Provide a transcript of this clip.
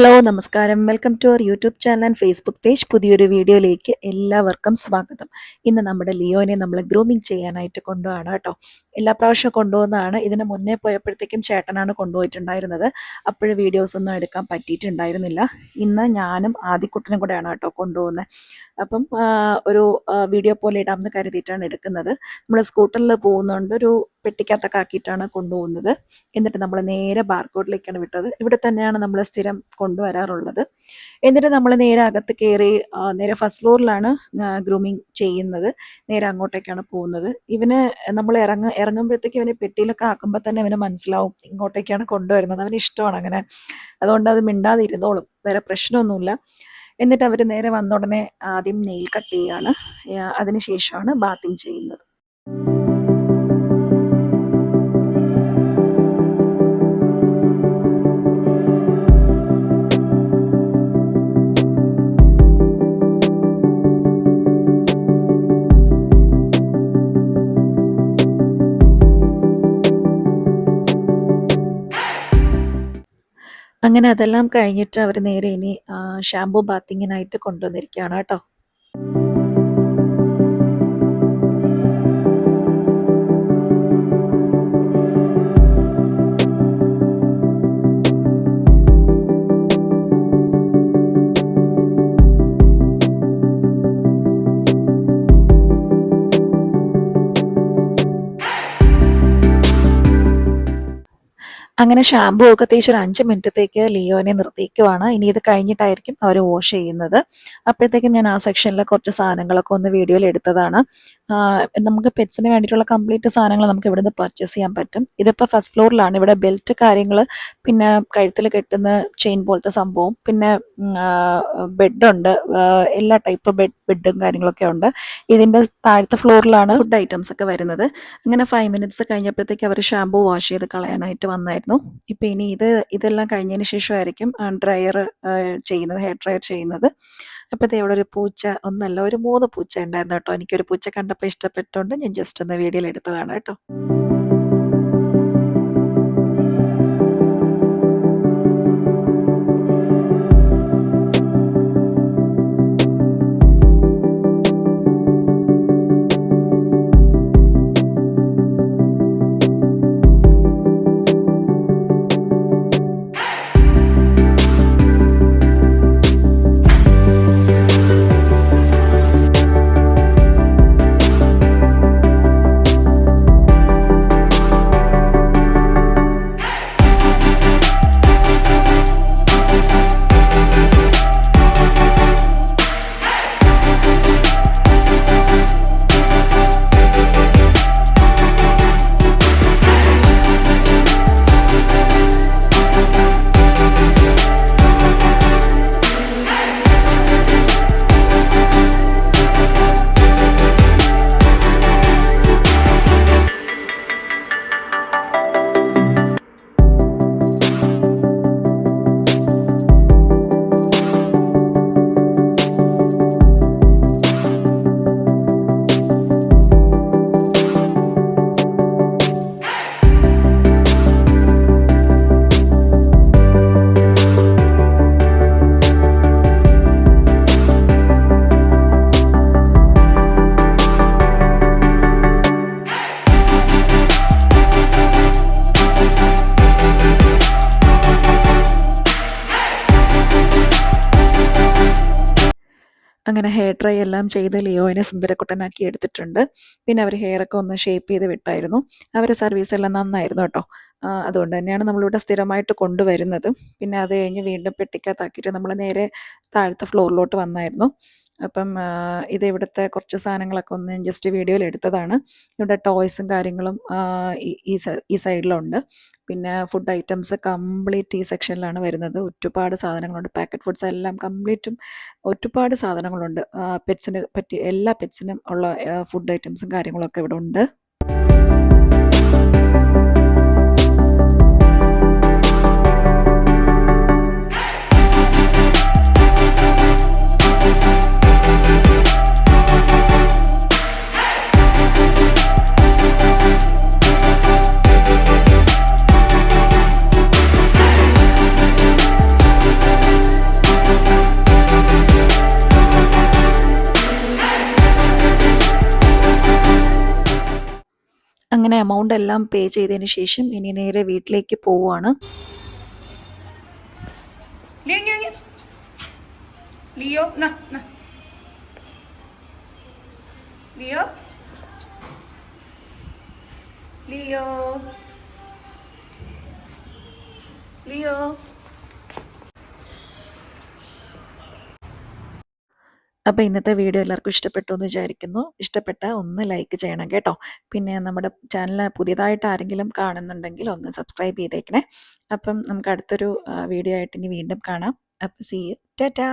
Hello നമസ്കാരം. Welcome to our YouTube channel and Facebook page. പുതിയൊരു വീഡിയോയിലേക്ക് എല്ലാവർക്കും സ്വാഗതം. ഇന്ന് നമ്മുടെ ലിയോനെ നമ്മൾ ഗ്രൂമിങ് ചെയ്യാനായിട്ട് കൊണ്ടുപോവാണ് കേട്ടോ. എല്ലാ പ്രാവശ്യവും കൊണ്ടുപോകുന്നതാണ്. ഇതിന് മുന്നേ പോയപ്പോഴത്തേക്കും ചേട്ടനാണ് കൊണ്ടുപോയിട്ടുണ്ടായിരുന്നത്. അപ്പോഴും വീഡിയോസൊന്നും എടുക്കാൻ പറ്റിയിട്ടുണ്ടായിരുന്നില്ല. ഇന്ന് ഞാനും ആദിക്കുട്ടനും കൂടെയാണ് കേട്ടോ കൊണ്ടുപോകുന്നത്. അപ്പം ഒരു വീഡിയോ പോലെ ഇടാമെന്ന് കരുതിയിട്ടാണ് എടുക്കുന്നത്. നമ്മൾ സ്കൂട്ടറിൽ പോകുന്നതുകൊണ്ട് ഒരു പെട്ടിക്കകത്തൊക്കെ ആക്കിയിട്ടാണ് കൊണ്ടുപോകുന്നത്. എന്നിട്ട് നമ്മൾ നേരെ ബാർക്കോട്ടിലേക്കാണ് വിട്ടത്. ഇവിടെ തന്നെയാണ് നമ്മൾ സ്ഥിരം കൊണ്ടുവരാറുള്ളത്. എന്നിട്ട് നമ്മൾ നേരെ അകത്ത് കയറി നേരെ ഫസ്റ്റ് ഫ്ലോറിലാണ് ഗ്രൂമിങ് ചെയ്യുന്നത്. നേരെ അങ്ങോട്ടേക്കാണ് പോകുന്നത്. ഇവന് നമ്മൾ ഇറങ്ങുമ്പോഴത്തേക്ക് ഇവന് പെട്ടിയിലൊക്കെ ആക്കുമ്പോൾ തന്നെ അവന് മനസ്സിലാവും ഇങ്ങോട്ടേക്കാണ് കൊണ്ടുവരുന്നത്. അവന് ഇഷ്ടമാണ് അങ്ങനെ. അതുകൊണ്ട് അത് മിണ്ടാതെ ഇരുന്നോളും, വേറെ പ്രശ്നമൊന്നുമില്ല. എന്നിട്ട് അവർ നേരെ വന്ന ഉടനെ ആദ്യം നെയിൽ കട്ട് ചെയ്യുകയാണ്. അതിനുശേഷമാണ് ബാത്തിങ് ചെയ്യുന്നത്. അങ്ങനെ അതെല്ലാം കഴിഞ്ഞിട്ട് അവർ നേരെ ഇനി ഷാംപൂ ബാത്തിങ്ങിനായിട്ട് കൊണ്ടുവന്നിരിക്കുകയാണ് കേട്ടോ. അങ്ങനെ ഷാമ്പൂ ഒക്കെ തേച്ച് ഒരു 5 മിനിറ്റത്തേക്ക് ലിയോനെ നിർത്തിക്കുവാണ്. ഇനി ഇത് കഴിഞ്ഞിട്ടായിരിക്കും അവർ വാഷ് ചെയ്യുന്നത്. അപ്പോഴത്തേക്കും ഞാൻ ആ സെക്ഷനിൽ കുറച്ച് സാധനങ്ങളൊക്കെ ഒന്ന് വീഡിയോയിൽ എടുത്തതാണ്. നമുക്ക് പെറ്റ്സിന് വേണ്ടിയിട്ടുള്ള കംപ്ലീറ്റ് സാധനങ്ങൾ നമുക്ക് ഇവിടുന്ന് പർച്ചേസ് ചെയ്യാൻ പറ്റും. ഇതിപ്പോൾ ഫസ്റ്റ് ഫ്ലോറിലാണ്. ഇവിടെ ബെൽറ്റ് കാര്യങ്ങൾ, പിന്നെ കഴുത്തിൽ കെട്ടുന്ന ചെയിൻ പോലത്തെ സംഭവം, പിന്നെ ബെഡുണ്ട്, എല്ലാ ടൈപ്പ് ബെഡും കാര്യങ്ങളൊക്കെ ഉണ്ട്. ഇതിൻ്റെ താഴത്തെ ഫ്ലോറിലാണ് ഫുഡ് ഐറ്റംസ് ഒക്കെ വരുന്നത്. അങ്ങനെ 5 മിനിറ്റ്സ് കഴിഞ്ഞപ്പോഴത്തേക്ക് അവർ ഷാമ്പൂ വാഷ് ചെയ്ത് കളയാനായിട്ട് വന്നായിരുന്നു. ഇപ്പം ഇനി ഇതെല്ലാം കഴിഞ്ഞതിന് ശേഷമായിരിക്കും ഡ്രയർ ചെയ്യുന്നത്, ഹെയർ ഡ്രയർ ചെയ്യുന്നത്. അപ്പോഴത്തെ ഇവിടെ ഒരു പൂച്ച, ഒന്നല്ല ഒരു 3 പൂച്ച ഉണ്ടായിരുന്നു കേട്ടോ. എനിക്കൊരു പൂച്ച കണ്ടപ്പോൾ ഇഷ്ടപ്പെട്ടുകൊണ്ട് ഞാൻ ജസ്റ്റ് ഒന്ന് വീഡിയോയിൽ എടുത്തതാണ് കേട്ടോ. അങ്ങനെ ഹെയർ ഡ്രൈ എല്ലാം ചെയ്ത് ലിയോനെ സുന്ദരക്കുട്ടനാക്കി എടുത്തിട്ടുണ്ട്. പിന്നെ അവർ ഹെയറൊക്കെ ഒന്ന് ഷേപ്പ് ചെയ്ത് വിട്ടായിരുന്നു. അവരുടെ സർവീസ് എല്ലാം നന്നായിരുന്നു കേട്ടോ. അതുകൊണ്ട് തന്നെയാണ് നമ്മളിവിടെ സ്ഥിരമായിട്ട് കൊണ്ടുവരുന്നത്. പിന്നെ അത് കഴിഞ്ഞ് വീണ്ടും പെട്ടിക്കകത്താക്കിയിട്ട് നമ്മൾ നേരെ താഴത്തെ ഫ്ലോറിലോട്ട് വന്നായിരുന്നു. അപ്പം ഇത് ഇവിടുത്തെ കുറച്ച് സാധനങ്ങളൊക്കെ ഒന്ന് ജസ്റ്റ് വീഡിയോയിൽ എടുത്തതാണ്. ഇവിടെ ടോയ്സും കാര്യങ്ങളും ഈ സൈഡിലുണ്ട്. പിന്നെ ഫുഡ് ഐറ്റംസ് കംപ്ലീറ്റ് ഈ സെക്ഷനിലാണ് വരുന്നത്. ഒരുപാട് സാധനങ്ങളുണ്ട്. പാക്കറ്റ് ഫുഡ്സ് എല്ലാം കംപ്ലീറ്റും ഒരുപാട് സാധനങ്ങളുണ്ട്. പെറ്റ്സിന് പറ്റി എല്ലാ പെറ്റ്സിനും ഉള്ള ഫുഡ് ഐറ്റംസും കാര്യങ്ങളൊക്കെ ഇവിടെ ഉണ്ട്. അങ്ങനെ എമൗണ്ട് എല്ലാം പേ ചെയ്തതിന് ശേഷം ഇനി നേരെ വീട്ടിലേക്ക് പോവുകയാണ്. ലിയോ ലിയോ ലിയോ ലിയോ അപ്പോൾ ഇന്നത്തെ വീഡിയോ എല്ലാവർക്കും ഇഷ്ടപ്പെട്ടു എന്ന് വിചാരിക്കുന്നു. ഇഷ്ടപ്പെട്ടാൽ ഒന്ന് ലൈക്ക് ചെയ്യണം കേട്ടോ. പിന്നെ നമ്മുടെ ചാനൽ പുതിയതായിട്ട് ആരെങ്കിലും കാണുന്നുണ്ടെങ്കിൽ ഒന്ന് സബ്സ്ക്രൈബ് ചെയ്തേക്കണേ. അപ്പം നമുക്ക് അടുത്തൊരു വീഡിയോ ആയിട്ട് ഇനി വീണ്ടും കാണാം. അപ്പോൾ സീ യു. ടാറ്റാ.